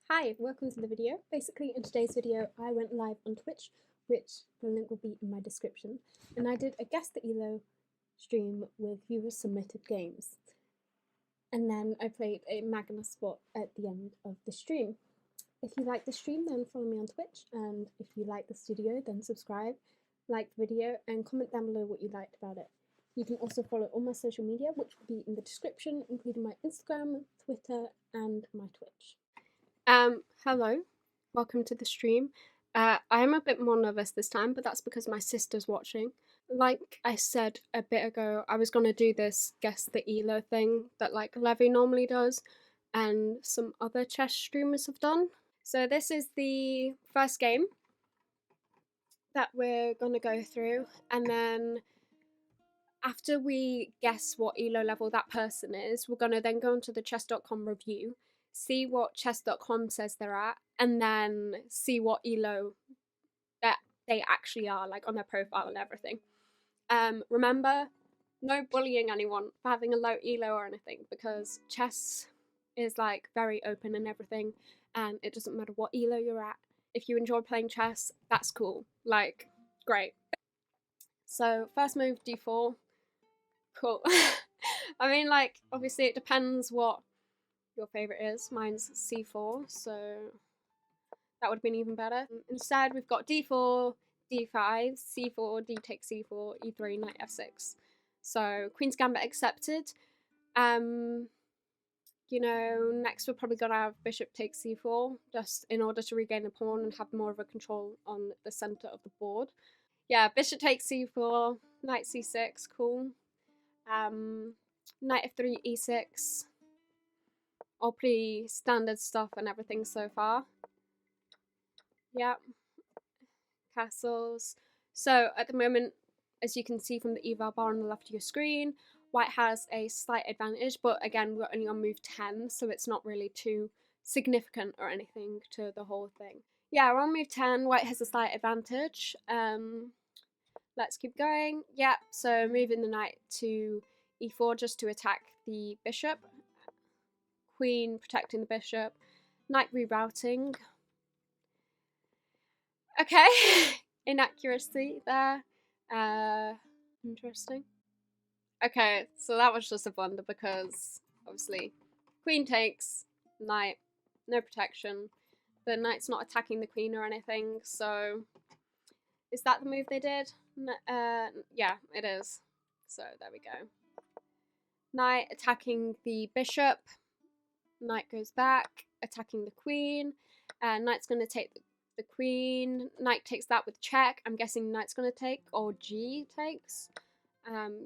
Hi, welcome to the video. Basically, in today's video, I went live on Twitch, which the link will be in my description, and I did a Guess the Elo stream with viewers submitted games. And then I played a Magna spot at the end of the stream. If you like the stream, then follow me on Twitch, and if you like the studio, then subscribe, like the video, and comment down below what you liked about it. You can also follow all my social media, which will be in the description, including my Instagram, Twitter, and my Twitch. Hello, welcome to the stream. I am a bit more nervous this time, but that's because my sister's watching. Like I said a bit ago, I was gonna do this Guess the Elo thing that like Levy normally does, and some other chess streamers have done. So this is the first game that we're gonna go through, and then after we guess what Elo level that person is, we're gonna then go into the chess.com review, see what chess.com says they're at, and then see what Elo that they actually are, like on their profile and everything. Remember, no bullying anyone for having a low Elo or anything, because chess is like very open and everything, and it doesn't matter what Elo you're at. If you enjoy playing chess, that's cool. Like, great. So first move d4. Cool. I mean, like, obviously it depends what your favourite is. Mine's c4, so that would have been even better. Instead, we've got d4, d5, c4, d takes c4, e3, knight f6. So Queen's Gambit accepted. Next we're probably gonna have bishop takes c4, just in order to regain the pawn and have more of a control on the center of the board. Yeah, bishop takes c4, knight c6, cool. Knight f3, e6. All pretty standard stuff and everything so far. Yep. Castles. So at the moment, as you can see from the eval bar on the left of your screen, white has a slight advantage, but again, we're only on move 10, so it's not really too significant or anything to the whole thing. Yeah, we're on move 10, white has a slight advantage. Let's keep going. Yep, so moving the knight to e4 just to attack the bishop. Queen protecting the bishop. Knight rerouting. Okay, inaccuracy there. Interesting. Okay, so that was just a blunder because obviously queen takes, knight, no protection. The knight's not attacking the queen or anything, so is that the move they did? Yeah, it is. So there we go. Knight attacking the bishop. Knight goes back, attacking the queen. Knight's going to take the queen. Knight takes that with check. I'm guessing knight's going to take, or g takes.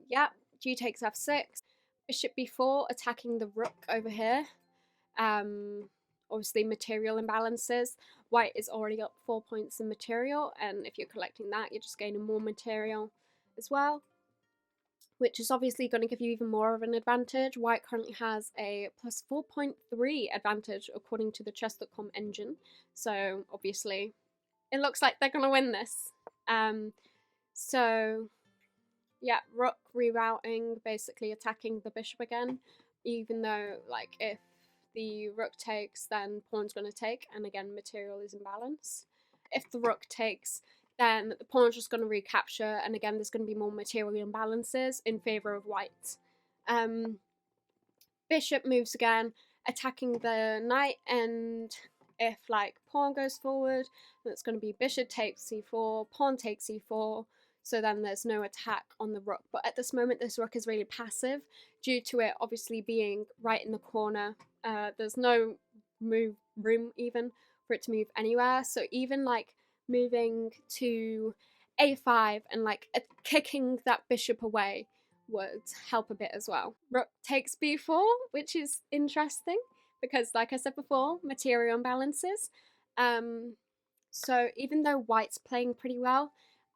Yeah, g takes f6. Bishop b4, attacking the rook over here. Obviously material imbalances. White is already got 4 points in material, and if you're collecting that, you're just gaining more material as well, which is obviously going to give you even more of an advantage. White currently has a plus 4.3 advantage according to the chess.com engine, so obviously it looks like they're going to win this. So yeah, rook rerouting, basically attacking the bishop again, even though like if the rook takes, then pawn's going to take, and again material is in balance. If the rook takes, then the pawn's just going to recapture, and again there's going to be more material imbalances in favour of white. Bishop moves again, attacking the knight, and if like pawn goes forward, then it's going to be bishop takes c4, pawn takes c4, so then there's no attack on the rook. But at this moment this rook is really passive due to it obviously being right in the corner. There's no move room even for it to move anywhere, so even like moving to a5 and like kicking that bishop away would help a bit as well. Rook takes b4, which is interesting because like I said before, material imbalances. So even though white's playing pretty well,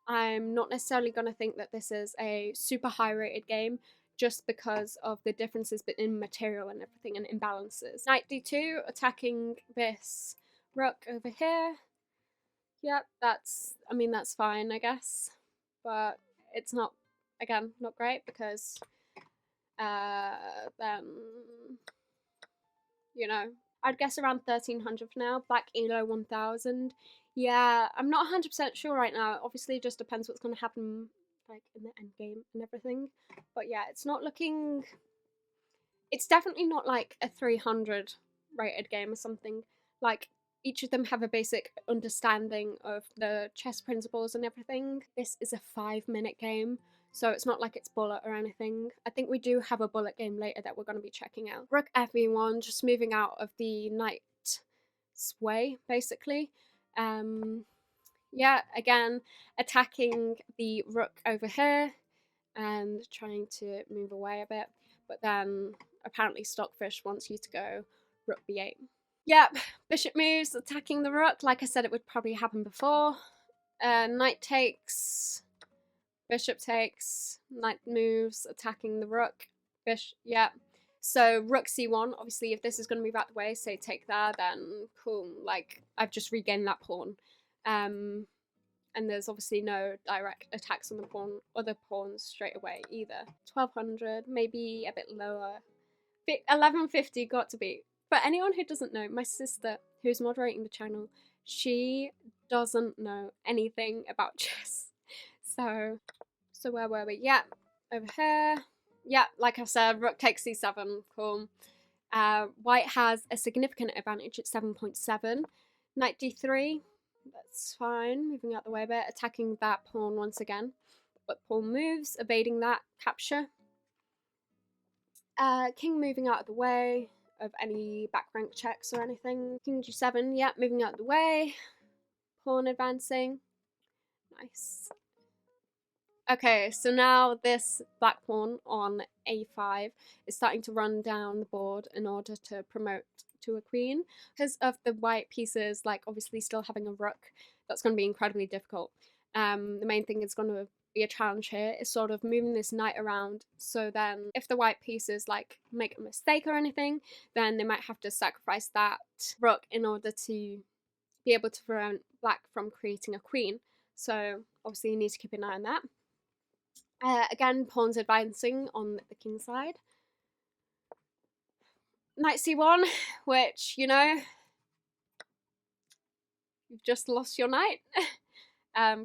I'm not necessarily going to think that this is a super high rated game just because of the differences in material and everything and imbalances. Knight d2, attacking this rook over here. Yep, that's fine, I guess. But it's not, again, not great because then, I'd guess around 1300 for now. Black Elo 1000. Yeah, I'm not 100% sure right now. Obviously, it just depends what's going to happen like in the end game and everything. But yeah, it's not looking. It's definitely not like a 300 rated game or something. Like each of them have a basic understanding of the chess principles and everything. This is a 5-minute game, so it's not like it's bullet or anything. I think we do have a bullet game later that we're going to be checking out. Rook F1, just moving out of the knight sway, basically. Yeah, again, attacking the rook over here and trying to move away a bit. But then apparently Stockfish wants you to go rook b8. Yep, bishop moves, attacking the rook. Like I said, it would probably happen before. Knight takes, bishop takes, knight moves, attacking the rook. Bishop, yeah. So rook c1, obviously if this is going to move out the way, say take that, then cool, like I've just regained that pawn. And there's obviously no direct attacks on the other pawns straight away either. 1200, maybe a bit lower. 1150 got to be. For anyone who doesn't know, my sister, who's moderating the channel, she doesn't know anything about chess. So where were we? Yeah, over here. Yeah, like I said, rook takes c7, cool. White has a significant advantage at 7.7. Knight d3, that's fine. Moving out the way a bit, attacking that pawn once again. But pawn moves, evading that capture. King moving out of the way of any back rank checks or anything. King g7, yeah, moving out of the way. Pawn advancing. Nice. Okay, so now this black pawn on a5 is starting to run down the board in order to promote to a queen. Because of the white pieces, like obviously still having a rook, that's going to be incredibly difficult. The main thing is going to be a challenge here is sort of moving this knight around, so then if the white pieces like make a mistake or anything, then they might have to sacrifice that rook in order to be able to prevent black from creating a queen. So obviously you need to keep an eye on that. Again, pawns advancing on the king side. Knight c1, which, you know, you've just lost your knight.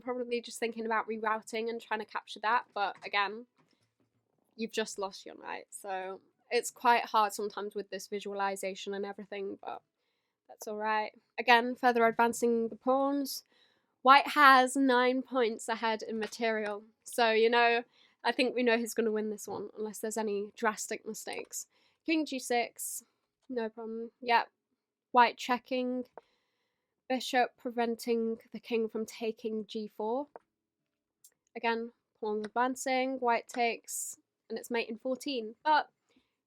Probably just thinking about rerouting and trying to capture that, but again, you've just lost your knight. So it's quite hard sometimes with this visualization and everything, but that's alright. Again, further advancing the pawns. White has 9 points ahead in material. So, you know, I think we know who's going to win this one, unless there's any drastic mistakes. King g6, no problem. Yep. White checking. Bishop preventing the king from taking g4. Again, pawns advancing. White takes, and it's mate in 14. But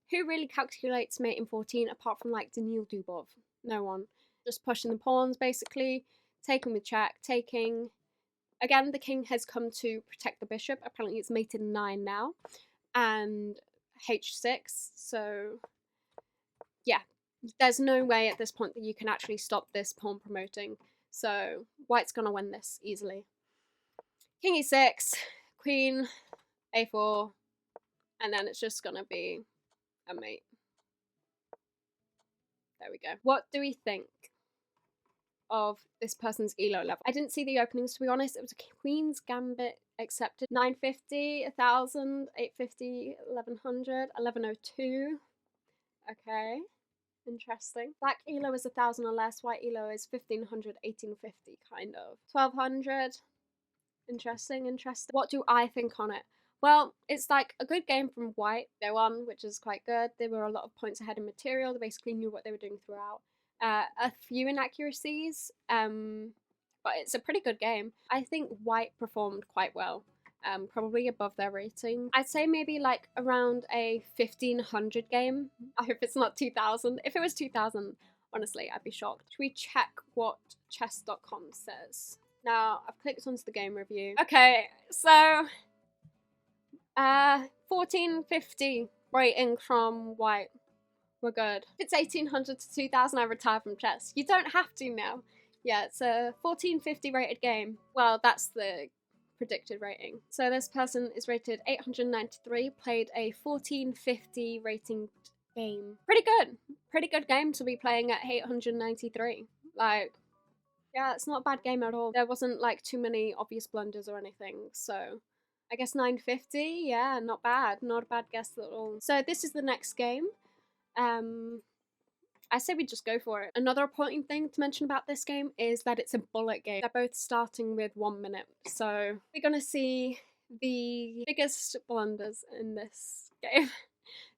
who really calculates mate in 14 apart from like Daniil Dubov? No one. Just pushing the pawns basically. Taking with check, taking. Again, the king has come to protect the bishop. Apparently it's mated 9 now. And h6, so yeah. There's no way at this point that you can actually stop this pawn promoting. So white's going to win this easily. King e6, queen, a4, and then it's just going to be a mate. There we go. What do we think of this person's elo level? I didn't see the openings, to be honest. It was a queen's gambit accepted. 950, 1000, 850, 1100, 1102. Okay. Interesting. Black elo is 1000 or less. White elo is 1500, 1850, kind of. 1200. Interesting. What do I think on it? Well, it's like a good game from white. They won, which is quite good. They were a lot of points ahead in material. They basically knew what they were doing throughout. A few inaccuracies, but it's a pretty good game. I think white performed quite well. Probably above their rating. I'd say maybe like around a 1500 game. I hope it's not 2000. If it was 2000, honestly, I'd be shocked. Should we check what chess.com says? Now, I've clicked onto the game review. Okay, so 1450 rating from white. We're good. If it's 1800 to 2000, I retire from chess. You don't have to now. Yeah, it's a 1450 rated game. Well, that's the predicted rating. So this person is rated 893, played a 1450 rating game. Pretty good game to be playing at 893. Like, yeah, it's not a bad game at all. There wasn't like too many obvious blunders or anything, so I guess 950, yeah, not bad. Not a bad guess at all. So this is the next game. I say we just go for it. Another important thing to mention about this game is that it's a bullet game. They're both starting with 1 minute. So we're gonna see the biggest blunders in this game.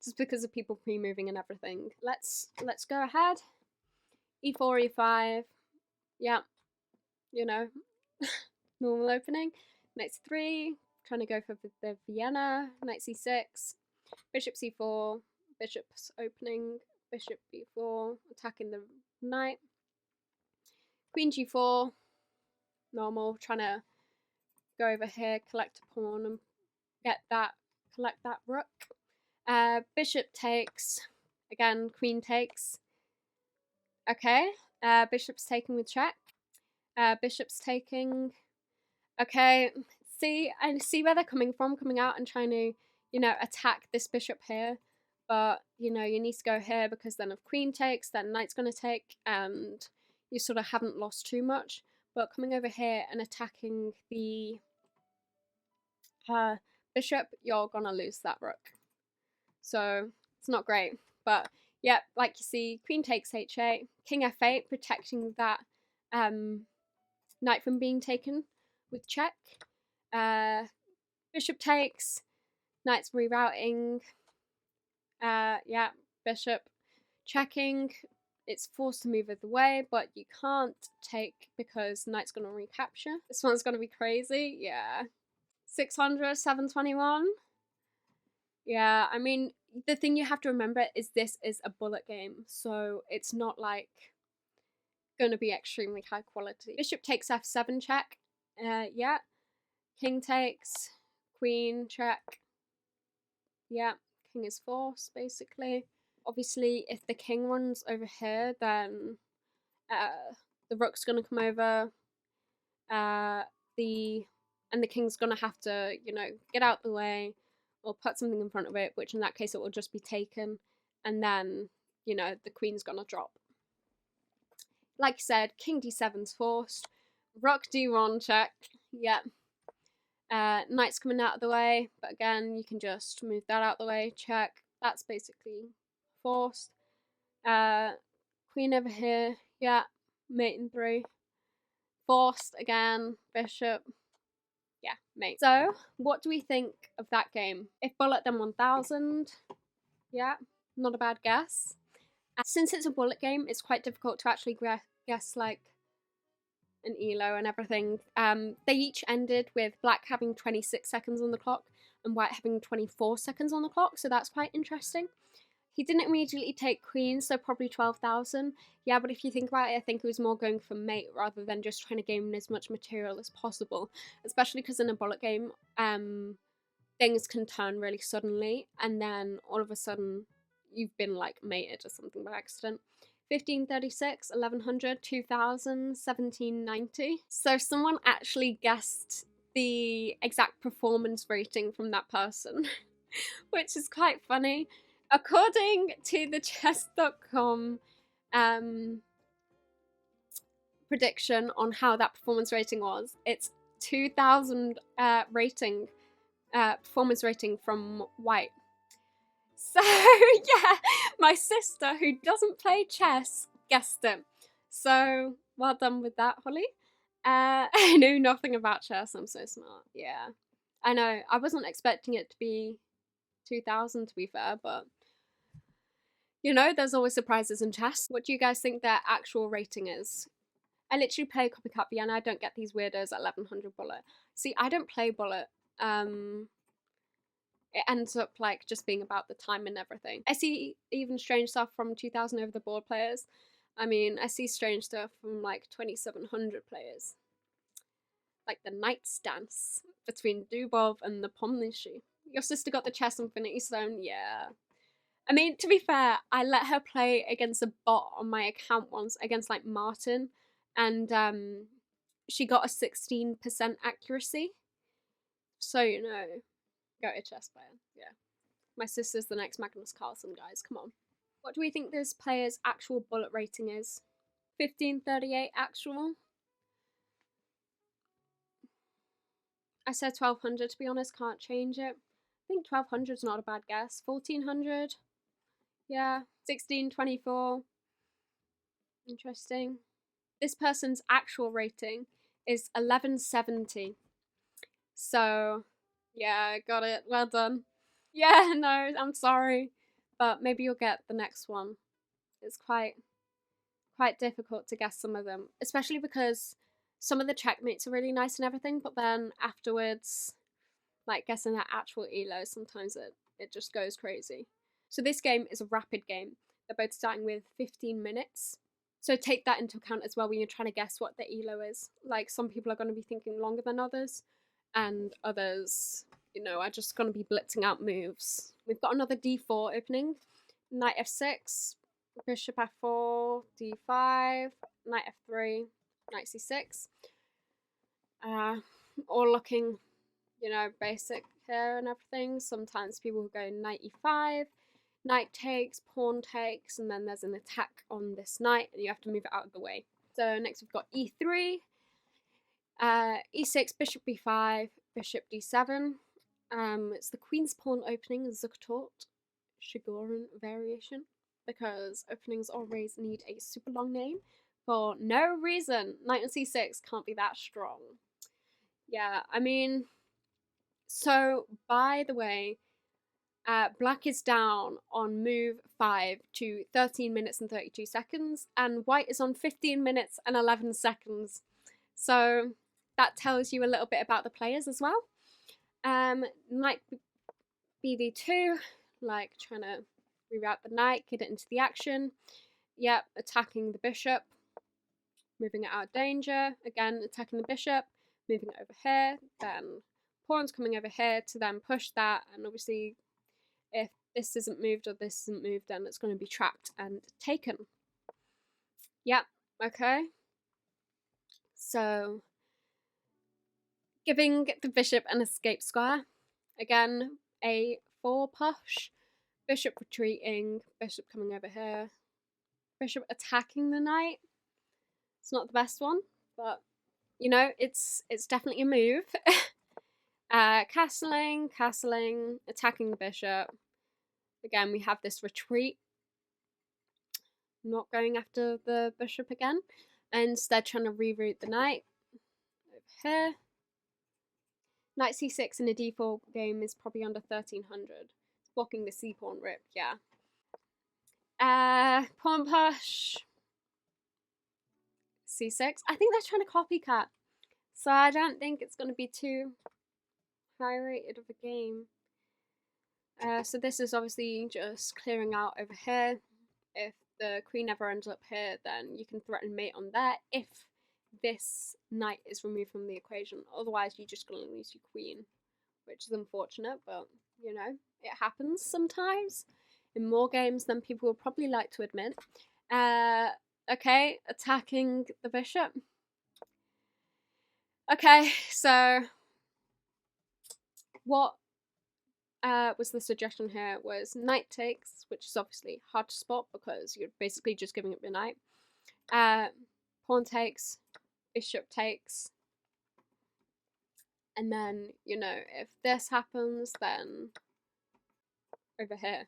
Just because of people pre-moving and everything. Let's go ahead. E4, E5. Yeah, you know, normal opening. Knight C3, trying to go for the Vienna. Knight C6, Bishop C4, Bishop's opening. Bishop B4, attacking the knight. Queen G4, normal, trying to go over here, collect a pawn and collect that rook. Bishop takes, again, queen takes. Okay, bishop's taking with check. Bishop's taking. Okay, I see where they're coming from, coming out and trying to, attack this bishop here. But, you need to go here because then if queen takes, then knight's going to take, and you sort of haven't lost too much. But coming over here and attacking the bishop, you're going to lose that rook. So it's not great. But, yeah, like you see, queen takes h8, king f8, protecting that knight from being taken with check. Bishop takes, knight's rerouting. Yeah, bishop checking. It's forced to move the way, but you can't take because knight's going to recapture. This one's going to be crazy. Yeah. 600, 721. Yeah, I mean, the thing you have to remember is this is a bullet game, so it's not like going to be extremely high quality. Bishop takes f7 check. Yeah. King takes, queen check. Yeah, king is forced, basically. Obviously, if the king runs over here, then the rook's going to come over. The king's going to have to, get out the way or put something in front of it, which in that case it will just be taken. And then, the queen's going to drop. Like I said, king d7's forced. Rook d1 check. Yeah. Knight's coming out of the way, but again, you can just move that out of the way. Check. That's basically forced. Queen over here. Yeah. Mate in 3. Forced again. Bishop. Yeah, mate. So, what do we think of that game? If bullet, then 1000. Yeah, not a bad guess. Since it's a bullet game, it's quite difficult to actually guess like an elo and everything. They each ended with black having 26 seconds on the clock and white having 24 seconds on the clock, so that's quite interesting. He didn't immediately take queen, so probably 12,000. Yeah, but if you think about it, I think he was more going for mate rather than just trying to gain as much material as possible, especially because in a bullet game, things can turn really suddenly, and then all of a sudden, you've been like mated or something by accident. 1536, 1100, 2000, 1790. So someone actually guessed the exact performance rating from that person, which is quite funny. According to the chess.com prediction on how that performance rating was, it's 2000 performance rating from white. So, yeah, my sister, who doesn't play chess, guessed it. So, well done with that, Holly. I knew nothing about chess. I'm so smart. Yeah. I know. I wasn't expecting it to be 2000, to be fair, but, there's always surprises in chess. What do you guys think their actual rating is? I literally play Copycat Vienna. I don't get these weirdos at 1100 bullet. See, I don't play bullet. It ends up like just being about the time and everything. I see even strange stuff from 2000 over the board players. I mean, I see strange stuff from like 2700 players. Like the Knight's Dance between Dubov and the Pomnishi. Your sister got the Chess Infinity Stone? Yeah. I mean, to be fair, I let her play against a bot on my account once, against like Martin, and she got a 16% accuracy. So, go to chess player. Yeah. My sister's the next Magnus Carlsen, guys. Come on. What do we think this player's actual bullet rating is? 1538 actual. I said 1200 to be honest, can't change it. I think 1200 is not a bad guess. 1400. Yeah, 1624. Interesting. This person's actual rating is 1170. So, yeah, got it. Well done. Yeah, no, I'm sorry. But maybe you'll get the next one. It's quite difficult to guess some of them, especially because some of the checkmates are really nice and everything, but then afterwards, like guessing that actual elo, sometimes it just goes crazy. So this game is a rapid game. They're both starting with 15 minutes. So take that into account as well when you're trying to guess what the elo is. Like some people are going to be thinking longer than others, and others, you know, are just going to be blitzing out moves. We've got another d4 opening. Knight f6, bishop f4, d5, knight f3, knight c6. All looking, you know, basic here and everything. Sometimes people will go knight e5, knight takes, pawn takes, and then there's an attack on this knight and you have to move it out of the way. So next we've got e3, e6, bishop b5, bishop d7. It's the queen's pawn opening, Zucktaut, Shigoran variation, because openings always need a super long name for no reason. Knight on c6 can't be that strong. Yeah, I mean, so by the way, black is down on move 5 to 13 minutes and 32 seconds, and white is on 15 minutes and 11 seconds. So that tells you a little bit about the players as well. Knight bd2, like trying to reroute the knight, get it into the action. Yep, attacking the bishop, moving it out of danger. Again, attacking the bishop, moving it over here. Then pawn's coming over here to then push that. And obviously, if this isn't moved or this isn't moved, then it's going to be trapped and taken. Yep, okay. So, giving the bishop an escape square. Again, a4 push. Bishop retreating, bishop coming over here, bishop attacking the knight. It's not the best one, but you know, it's definitely a move. Castling, attacking the bishop. Again, we have this retreat, not going after the bishop again, and instead trying to reroute the knight over here. Knight c6 in a d4 game is probably under 1300. It's blocking the c-pawn rip, yeah. Pawn push, c6. I think they're trying to copycat, so I don't think it's going to be too high rated of a game. So this is obviously just clearing out over here. If the queen ever ends up here, then you can threaten mate on there if this knight is removed from the equation. Otherwise, you're just going to lose your queen, which is unfortunate, but you know, it happens sometimes in more games than people would probably like to admit. Okay, attacking the bishop. Okay, so what was the suggestion here was knight takes, which is obviously hard to spot because you're basically just giving up your knight. Pawn takes, bishop takes, and then, you know, if this happens, then over here,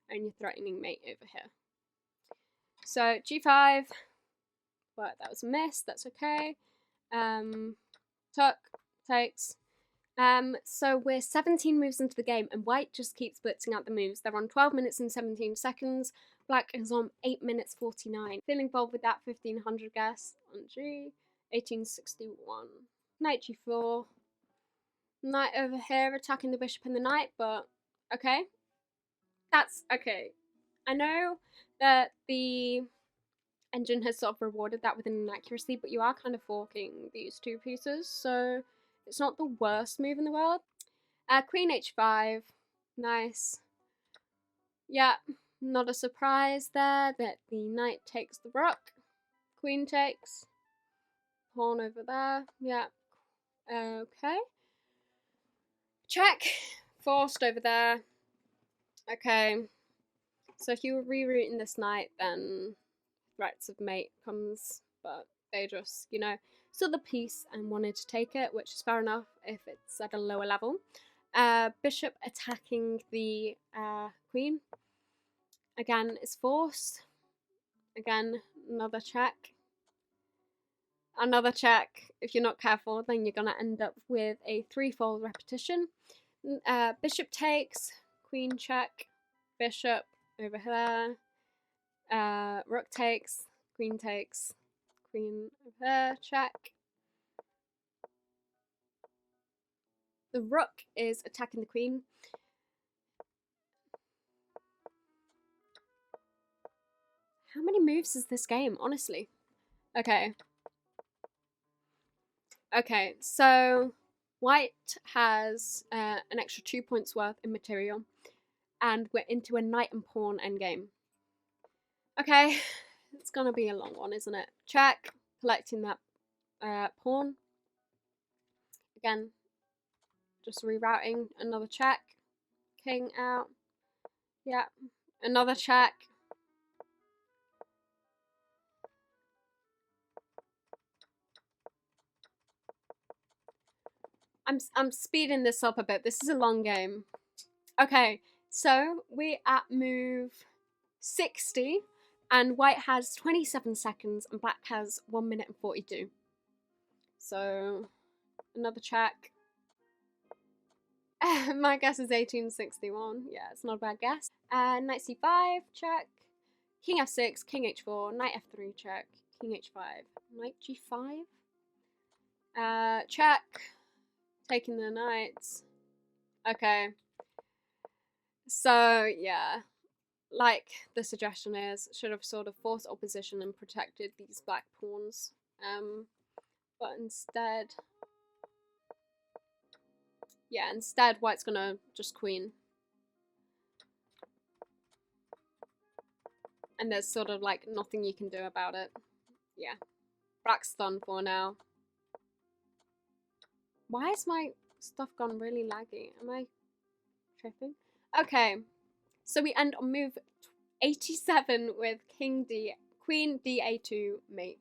and you're threatening mate over here. So g5, but that was a miss, that's okay. Tuck, takes. So we're 17 moves into the game, and white just keeps blitzing out the moves. They're on 12 minutes and 17 seconds. Black is on 8 minutes 49. Still involved with that 1500 guess on G. 1861. Knight g4. Knight over here attacking the bishop and the knight, but okay. That's okay. I know that the engine has sort of rewarded that with an inaccuracy, but you are kind of forking these two pieces, so it's not the worst move in the world. Queen h5, nice. Yeah, not a surprise there that the knight takes the rook. Queen takes. Pawn over there, yeah. Okay. Check. Forced over there. Okay. So if you were rerouting this knight, then threats of mate comes, but they just, you know, saw the piece and wanted to take it, which is fair enough if it's at a lower level. Bishop attacking the queen. Again, is forced. Again, another check. Another check. If you're not careful, then you're going to end up with a threefold repetition. Bishop takes, queen check, bishop over there, rook takes, queen over there, check. The rook is attacking the queen. How many moves is this game, honestly? Okay. Okay, so white has an extra 2 points worth in material, and we're into a knight and pawn endgame. Okay, it's gonna be a long one, isn't it? Check, collecting that pawn. Again, just rerouting, another check. King out. Yeah, another check. I'm speeding this up a bit. This is a long game. Okay, so we're at move 60, and white has 27 seconds, and black has 1 minute and 42. So, another check. My guess is 1861. Yeah, it's not a bad guess. Knight c5, check. King f6, king h4, knight f3, check. King h5, knight g5. Check. Taking the knights. Okay. So, yeah. Like the suggestion is, should have sort of forced opposition and protected these black pawns. But instead, yeah, instead white's gonna just queen. And there's sort of like nothing you can do about it. Yeah. Black's done for now. Why is my stuff gone really laggy? Am I tripping? Okay. So we end on move 87 with queen da2 mate.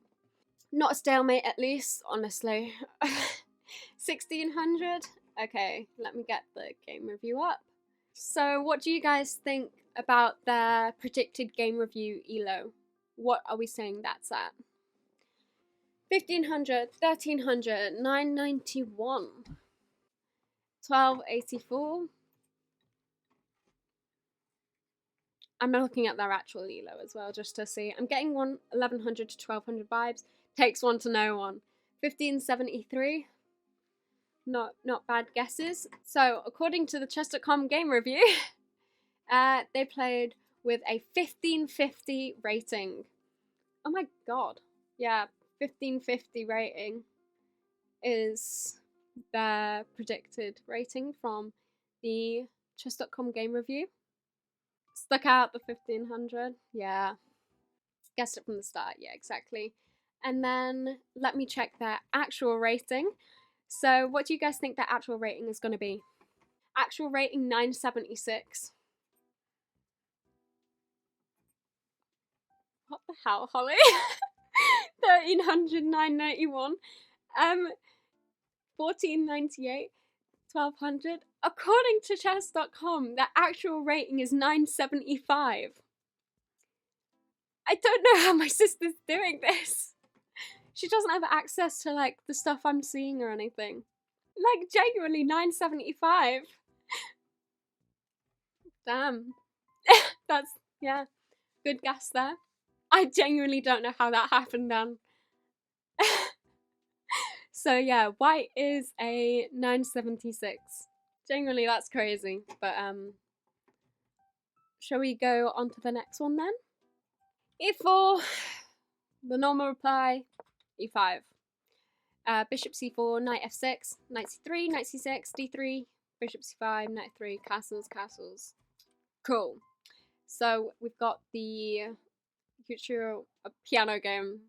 Not a stalemate, at least, honestly. 1600? Okay, let me get the game review up. So what do you guys think about their predicted game review elo? What are we saying that's at? 1500, 1300, 991, 1284. I'm looking at their actual elo as well, just to see. I'm getting 1100 to 1200 vibes. Takes one to know one. 1573. Not bad guesses. So according to the chess.com game review, they played with a 1550 rating. Oh my god. Yeah, 1550 rating is their predicted rating from the chess.com game review. Stuck out the 1500. Yeah. Guessed it from the start. Yeah, exactly. And then let me check their actual rating. So what do you guys think their actual rating is going to be? Actual rating 976. What the hell, Holly? 1300, 991. 1498, 1200. According to chess.com, their actual rating is 975. I don't know how my sister's doing this. She doesn't have access to like the stuff I'm seeing or anything. Like genuinely 975. Damn. That's, yeah, good guess there. I genuinely don't know how that happened then. So yeah, white is a 976. Genuinely, that's crazy. But shall we go on to the next one then? E4, the normal reply, E5. Bishop c4, knight f6, knight c3, knight c6, d3, bishop c5, knight 3, castles, castles. Cool. So we've got the future piano game.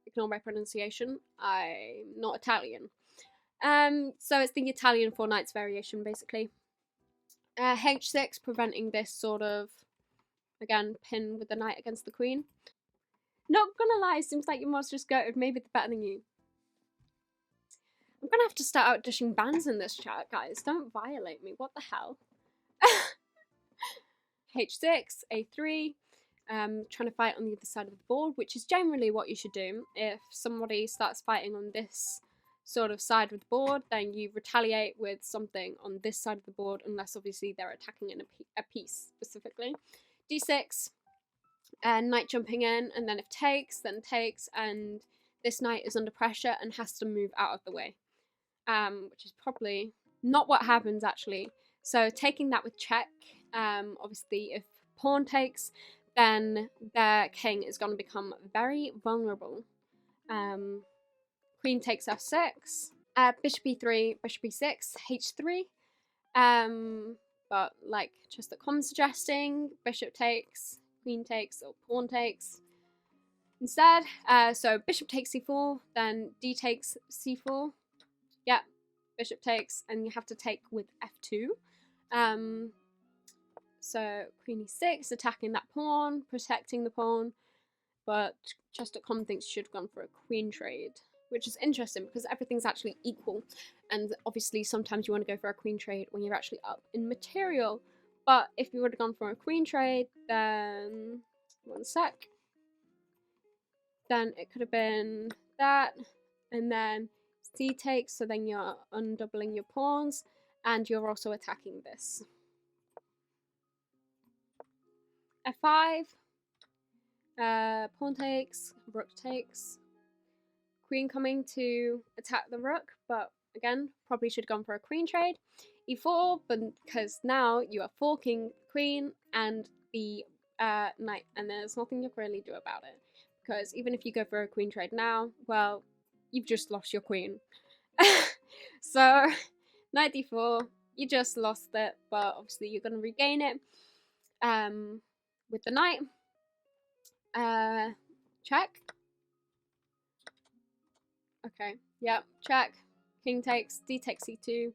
Ignore my pronunciation. I'm not Italian. So it's the Italian four knights variation, basically. H6 preventing this sort of again, pin with the knight against the queen. Not gonna lie, seems like your monster's goated. Maybe they're better than you. I'm gonna have to start out dishing bans in this chat, guys. Don't violate me. What the hell? H6, A3, trying to fight on the other side of the board, which is generally what you should do. If somebody starts fighting on this sort of side of the board, then you retaliate with something on this side of the board, unless obviously they're attacking in a piece specifically. D6, and knight jumping in, and then if takes, then takes, and this knight is under pressure and has to move out of the way, which is probably not what happens actually. So taking that with check, obviously if pawn takes, then their king is going to become very vulnerable. Queen takes f6, bishop e3, bishop e6, h3, but like chess.com suggesting, bishop takes, queen takes, or pawn takes instead. So bishop takes c4, then d takes c4, yeah, bishop takes, and you have to take with f2. So queen e6, attacking that pawn, protecting the pawn, but chess.com thinks you should have gone for a queen trade, which is interesting because everything's actually equal, and obviously sometimes you want to go for a queen trade when you're actually up in material. But if you would have gone for a queen trade, then one sec, then it could have been that, and then c takes, so then you're undoubling your pawns, and you're also attacking this. f5, pawn takes, rook takes, queen coming to attack the rook, but again, probably should have gone for a queen trade. e4, because now you are forking queen and the knight, and there's nothing you can really do about it, because even if you go for a queen trade now, well, you've just lost your queen. So knight d4, you just lost it, but obviously you're going to regain it with the knight. Check. Okay, yep, check. King takes, d takes c2.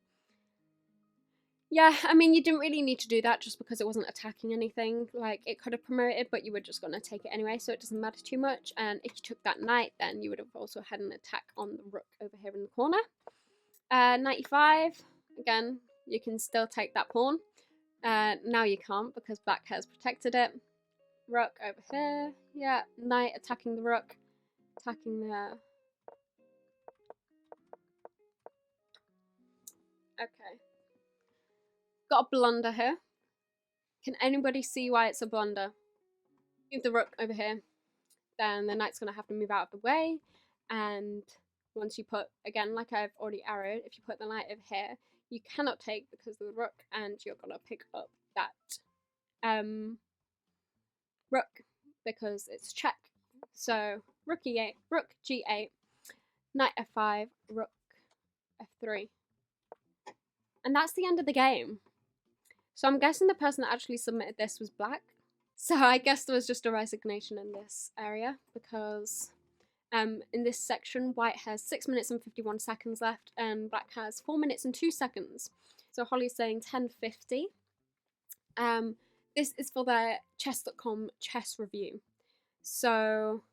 Yeah, I mean, you didn't really need to do that just because it wasn't attacking anything. Like, it could have promoted, but you were just going to take it anyway, so it doesn't matter too much. And if you took that knight, then you would have also had an attack on the rook over here in the corner. Knight e5, again, you can still take that pawn. Now you can't because black has protected it. Rook over here, yeah, knight attacking the rook, attacking the... Okay. Got a blunder here. Can anybody see why it's a blunder? Move the rook over here, then the knight's going to have to move out of the way, and once you put, again, like I've already arrowed, if you put the knight over here, you cannot take because of the rook, and you're going to pick up that rook because it's check. So rook e8, rook g8, knight f5, rook f3. And that's the end of the game. So I'm guessing the person that actually submitted this was black. So I guess there was just a resignation in this area because in this section, white has 6 minutes and 51 seconds left and black has 4 minutes and 2 seconds. So Holly's saying 10:50. This is for their chess.com chess review. So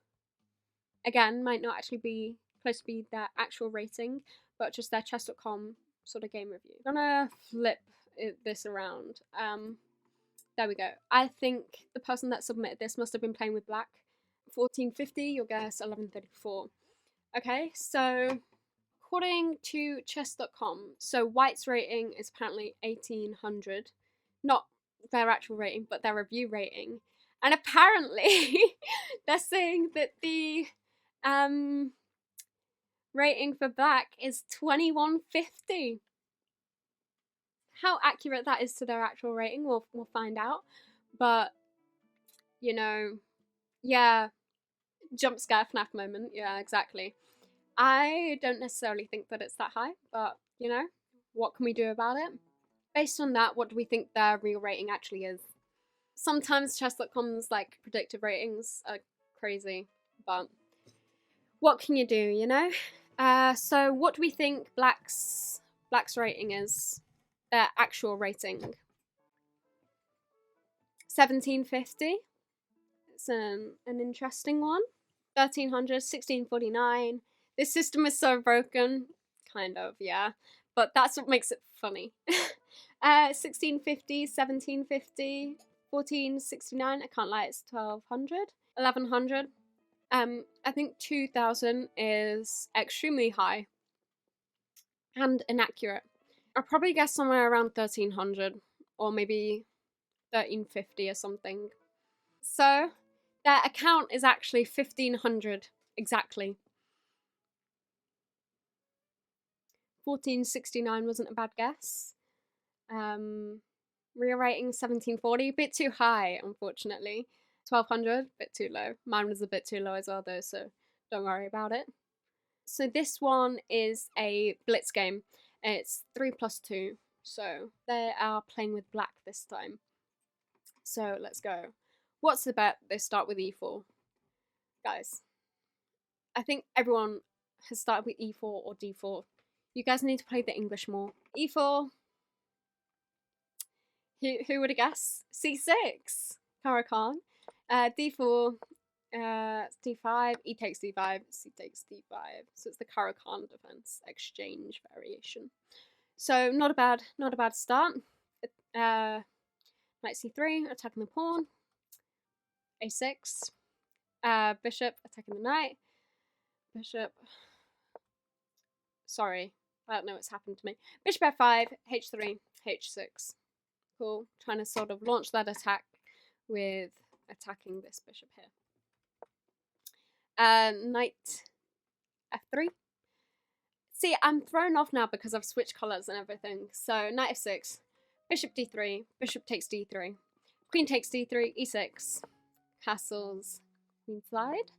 again, might not actually be close to be their actual rating, but just their chess.com sort of game review. I'm gonna flip this around. There we go. I think the person that submitted this must have been playing with black. 1450, your guess 1134. Okay, so according to chess.com, so white's rating is apparently 1800. Not their actual rating, but their review rating. And apparently they're saying that the rating for black is 2150. How accurate that is to their actual rating, we'll find out. But, you know, yeah, jump scare FNAF moment. Yeah, exactly. I don't necessarily think that it's that high, but, you know, what can we do about it? Based on that, what do we think their real rating actually is? Sometimes chess.com's like predictive ratings are crazy, but what can you do, you know? So what do we think black's rating is? Their actual rating. 1750. It's an interesting one. 1300, 1649. This system is so broken. Kind of, yeah. But that's what makes it funny. 1650, 1750, 1469. I can't lie, it's 1200. 1100. I think 2000 is extremely high and inaccurate. I'll probably guess somewhere around 1300 or maybe 1350 or something. So their account is actually 1500 exactly. 1469 wasn't a bad guess. Rewriting 1740, a bit too high, unfortunately. 1200, a bit too low. Mine was a bit too low as well though, so don't worry about it. So this one is a blitz game. It's 3+2, so they are playing with black this time. So let's go. What's the bet? They start with e4. Guys, I think everyone has started with e4 or d4. You guys need to play the English more. e4. Who would have guessed? c6. Caro-Kann. d4. d5. E takes d5. C takes d5. So it's the Caro-Kann defense exchange variation. So not a bad start. Knight c3, attacking the pawn. a6. Bishop attacking the knight. Bishop. Sorry, I don't know what's happened to me. Bishop f5, h3, h6. Cool. Trying to sort of launch that attack with attacking this bishop here. Knight f3. See, I'm thrown off now because I've switched colours and everything. So knight f6, bishop d3, bishop takes d3, queen takes d3, e6, castles, queen slide.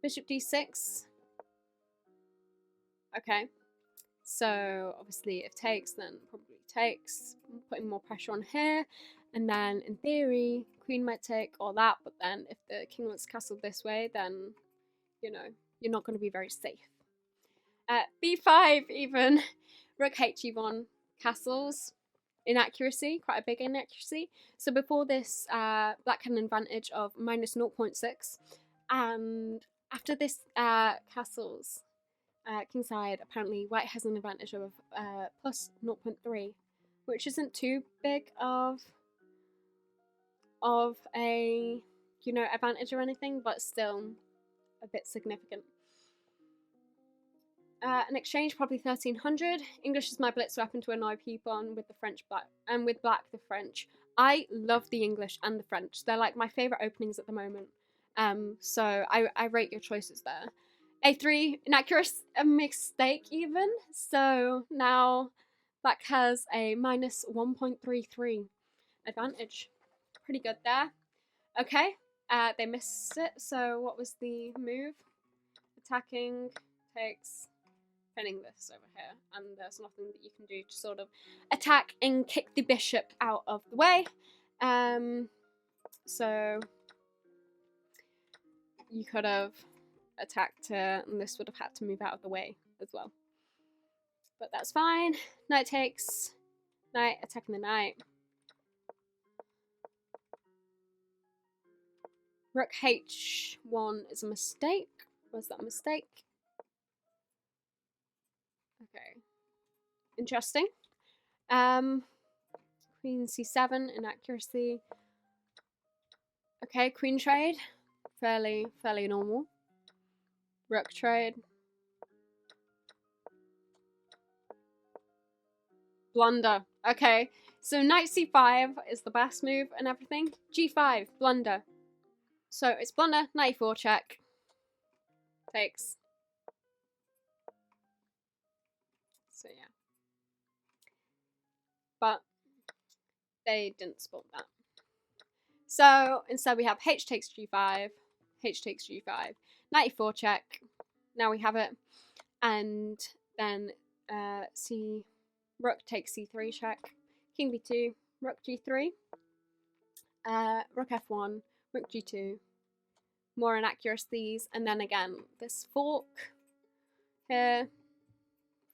Bishop d6. Okay. So obviously if takes, then probably takes. I'm putting more pressure on here. And then in theory, queen might take all that, but then if the king wants castled this way, then, you know, you're not going to be very safe. b5 even. Rook h1 castles. Inaccuracy, quite a big inaccuracy. So before this, black had an advantage of minus 0.6. And after this castles, kingside, apparently white has an advantage of plus 0.3, which isn't too big of a, you know, advantage or anything, but still a bit significant. An exchange probably 1300. English is my blitz weapon to annoy people, and with the French black, and with black the French. I love the English and the French. They're like my favorite openings at the moment. So I rate your choices there. a3, inaccurate, a mistake even. So now black has a minus 1.33 advantage. Pretty good there. Okay, they missed it. So what was the move? Attacking takes, pinning this over here, and there's nothing that you can do to sort of attack and kick the bishop out of the way. So you could have attacked her, and this would have had to move out of the way as well. But that's fine. Knight takes, knight attacking the knight. Rook h1 is a mistake. Was that a mistake? Okay. Interesting. Queen c7, inaccuracy. Okay, queen trade. Fairly normal. Rook trade. Blunder. Okay, so knight c5 is the best move and everything. g5, blunder. So it's blunder, knight e4 check. Takes. So yeah. But they didn't spot that. So instead we have h takes g5, h takes g5, knight e4 check. Now we have it. And then rook takes c3 check, king b2, rook g3, rook f1, rook g2, more inaccuracies, and then again this fork here,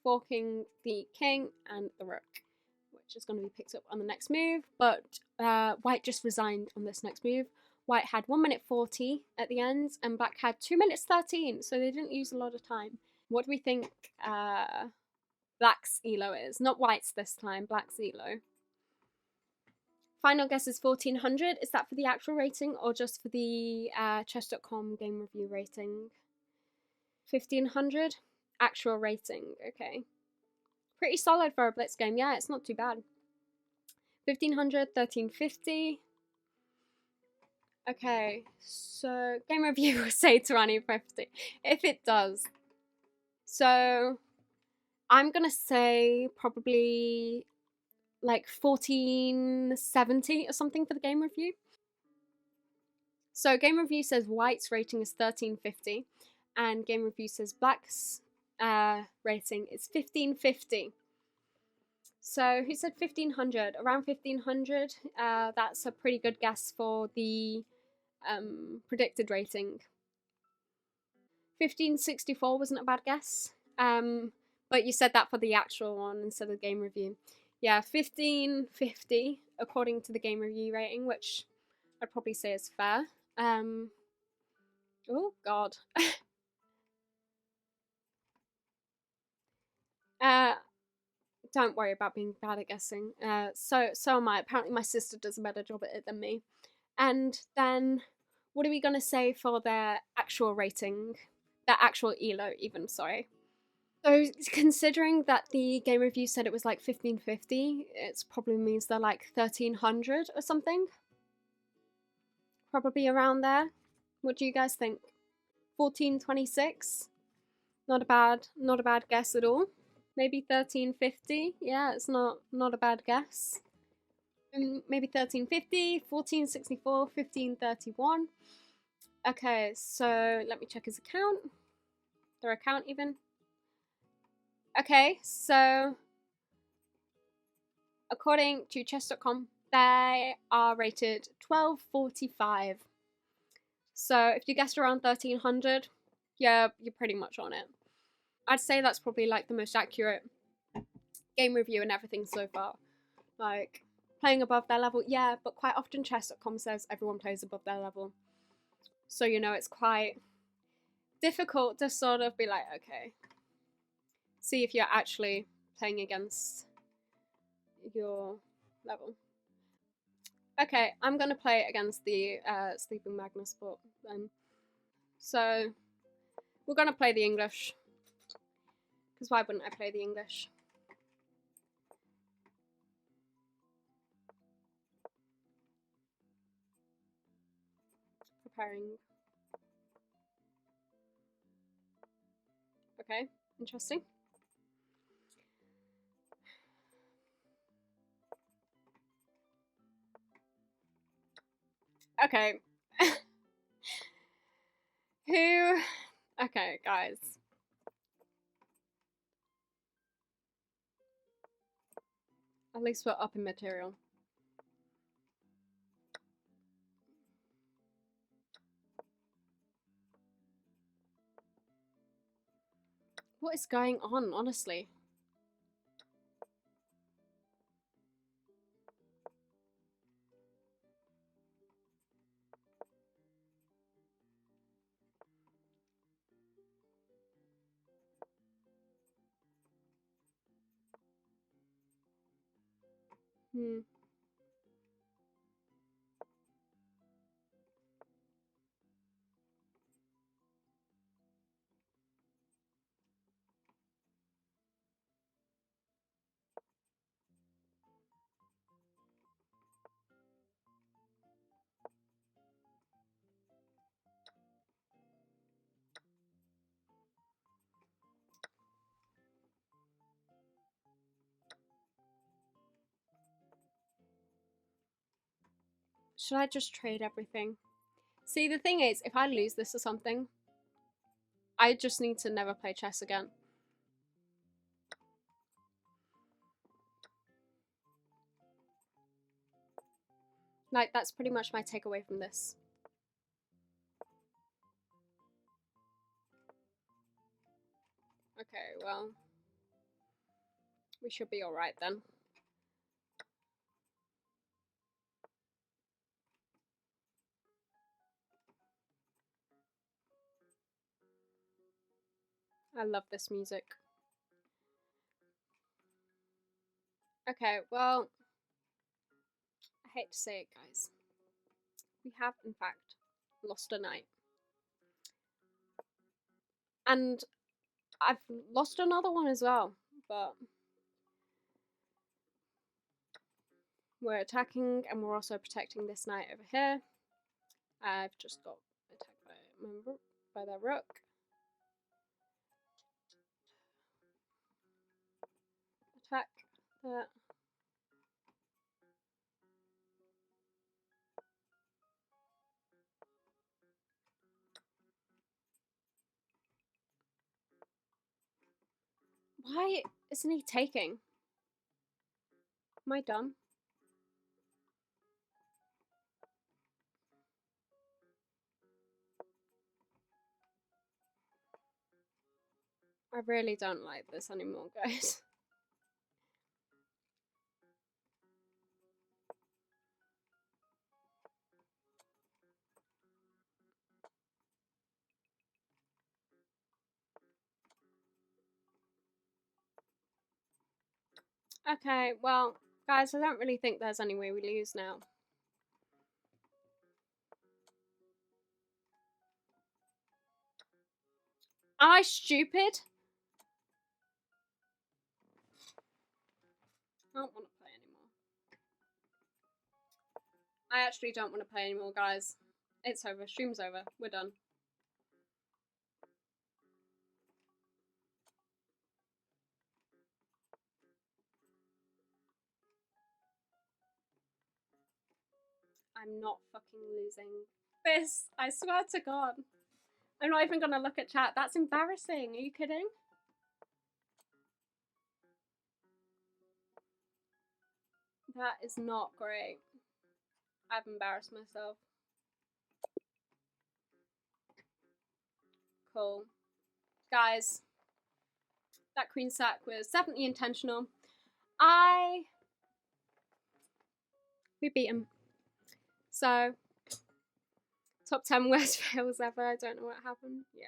forking the king and the rook, which is going to be picked up on the next move, but white just resigned on this next move. White had 1 minute 40 at the end, and black had 2 minutes 13, so they didn't use a lot of time. What do we think black's elo is? Not white's this time, black's elo. Final guess is 1400. Is that for the actual rating or just for the chess.com game review rating? 1500? Actual rating, okay. Pretty solid for a blitz game. Yeah, it's not too bad. 1500, 1350. Okay, so game review will say 2050. If it does. So I'm gonna say probably like 1470 or something for the game review. So game review says white's rating is 1350 and game review says black's rating is 1550. So who said 1500? Around 1500. That's a pretty good guess for the predicted rating. 1564 wasn't a bad guess. But you said that for the actual one instead of the game review. Yeah, 1550 according to the game review rating, which I'd probably say is fair. Oh god. Don't worry about being bad at guessing. So am I. Apparently my sister does a better job at it than me. And then what are we gonna say for their actual rating? Their actual elo even, sorry. So considering that the game review said it was like 1550, it probably means they're like 1300 or something. Probably around there. What do you guys think? 1426? Not a bad guess at all. Maybe 1350? Yeah, it's not a bad guess. Maybe 1350, 1464, 1531. Okay, so let me check his account. Their account even. Okay, so according to chess.com, they are rated 1245. So if you guessed around 1300, yeah, you're pretty much on it. I'd say that's probably like the most accurate game review and everything so far. Like, playing above their level, yeah, but quite often chess.com says everyone plays above their level. So, you know, it's quite difficult to sort of be like, okay, see if you're actually playing against your level. Okay, I'm gonna play against the Sleeping Magnus bot then. So, we're gonna play the English. Because why wouldn't I play the English? Preparing. Okay, interesting. Okay. Who? Okay, guys. At least we're up in material. What is going on, honestly? Should I just trade everything? See, the thing is, if I lose this or something, I just need to never play chess again. Like, that's pretty much my takeaway from this. Okay, well, we should be alright then. I love this music. Okay, well, I hate to say it, guys. We have, in fact, lost a knight. And I've lost another one as well, but we're attacking and we're also protecting this knight over here. I've just got attacked by their rook. Attack that. Why isn't he taking? Am I dumb? I really don't like this anymore, guys. Okay, well, guys, I don't really think there's any way we lose now. Am I stupid? I don't want to play anymore. I actually don't want to play anymore, guys. It's over. Stream's over. We're done. I'm not fucking losing this. I swear to God. I'm not even gonna look at chat. That's embarrassing. Are you kidding? That is not great. I've embarrassed myself. Cool. Guys, that queen sack was definitely intentional. We beat him. So, top 10 worst fails ever. I don't know what happened. Yeah.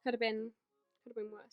Could have been worse.